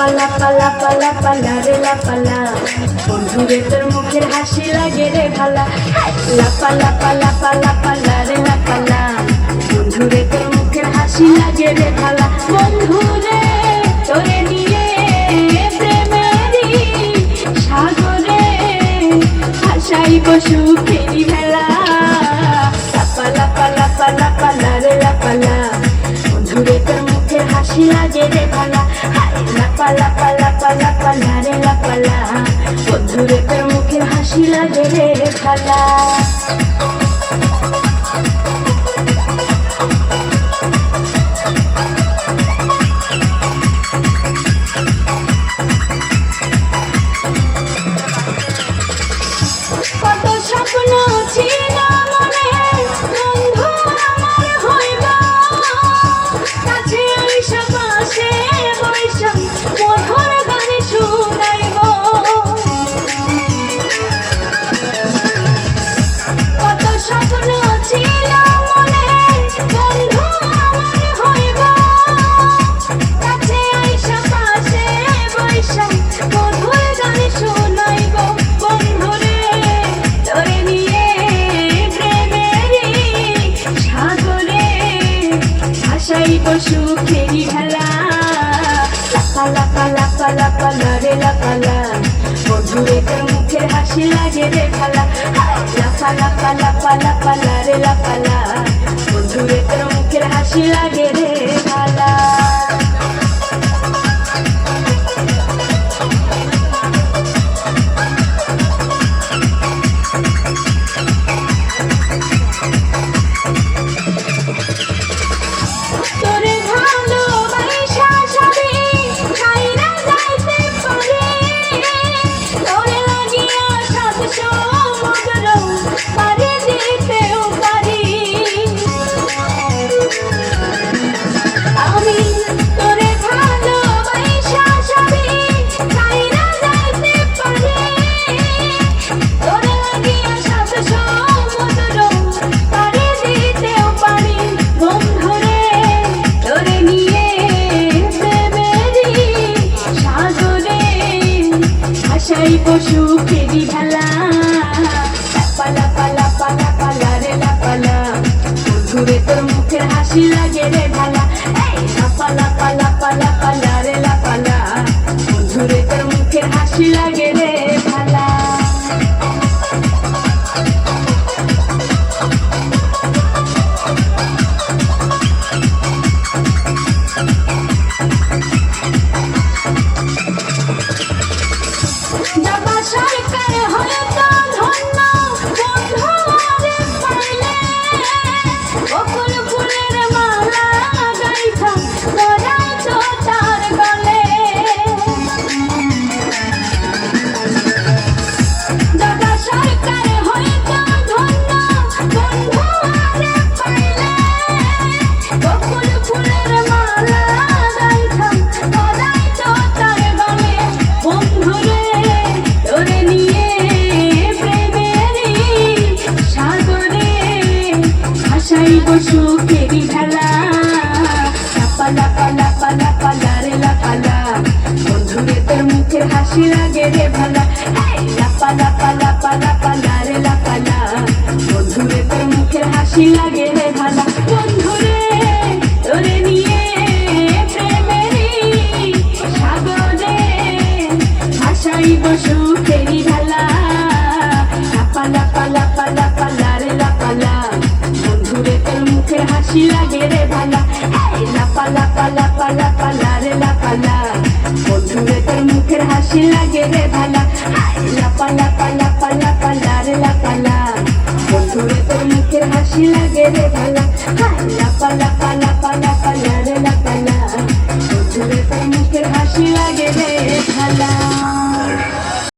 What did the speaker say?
লাপা লাপা লাপা রে লাপালা বন্ধুরে তোর মুখের হাসি লাগে রে ভালা লাপা লাপা লাপা লাপা রে লাপালা বন্ধুরে তোর মুখের হাসি লাগে রে ভালা বন্ধুরে তোরে নিয়ে প্রেমেরই সাগরে ভাসাইব সুখেরই ভেলা লাপা লাপা লাপা লাপা রে লাপালা বন্ধুরে তোর মুখের হাসি লাগে রে ভালা লাপা লাপা লাপা লাপা রে লাপালা বন্ধুরে তোর মুখের হাসি লাগে রে ভালা কত স্বপ্ন ছিল মনে বন্ধু আমার হইব কাছে আইসা পাশে বৈশা মধুর গান শুনাইব কত স্বপ্ন ছিল মনে বন্ধু আমার হইব কাছে আইসা পাশে বৈশা মধুর গান শুনাইব বন্ধুরে তোরে নিয়ে প্রেমেরই সাগরে ভাসাইব সুখেরই ভেলা লাপা লাপা লাপা লাপা রে লাপালা বন্ধুরে তোর মুখের হাসি লাগে রে ভালা লাপা লাপা লাপা লাপা রে লাপালা বন্ধুরে তোর মুখের হাসি লাগে রে ভালা তোরে ভালোবাসা সবই ছাইরা যাইতে পারে তোরে লাগিয়া সাত সমুদ্র পাড়ি দিতেও পারি আমি তোরে ভালোবাসা সবই ছাইরা যাইতে পারি তোরে লাগিয়া সাত সমুদ্র পাড়ি দিতেও পারি বন্ধুরে তোরে নিয়ে প্রেমেরই সাগরে ভাসাইব সুখেরই ভেলা লাপা লাপা লাপা লাপা রে লাপালা বন্ধুরে তোর মুখের হাসি লাগে রে ভালা লাপা লাপা লাপা লাপা রে লাপালা বন্ধুরে তোর মুখের হাসি লাগে রে ভালা বাবা সরকার হয়তো ধন্য বন্ধু আরে পাইলে বকুল ফুলের মালা গাইছা গড়াই তো তার গলে বাবা সরকার হয়তো ধন্য বন্ধু আরে পাইলে বকুল ফুলের মালা গাইছা গড়াই তো তার গলে বন্ধুরে তোরে নিয়ে প্রেমেরই সাগরে ভাসাইব সুখেরই ভেলা লাপা লাপা লাপা লাপা রে লাপালা বন্ধুরে তোর মুখের হাসি লাগে রে ভালা লাপা লাপা লাপা লাপা রে লাপালা বন্ধুরে তোর মুখের হাসি লাগে রে ভালা বন্ধুরে তোরে নিয়ে প্রেমেরই সাগরে ভাসাইব সুখেরই ভেলা লাপা লাপা লাপা লাপা রে লাপালা বন্ধুরে তোর মুখের হাসি লাগে রে ভালা লাপা লাপা লাপা লাপা রে লাপালা বন্ধুরে তোর মুখের হাসি লাগে রে ভালা লাপা লাপা লাপা লাপা রে লাপালা বন্ধুরে তোর মুখের হাসি লাগে রে ভালা লাপা লাপা লাপা লাপা রে লাপালা বন্ধুরে তোর মুখের হাসি লাগে রে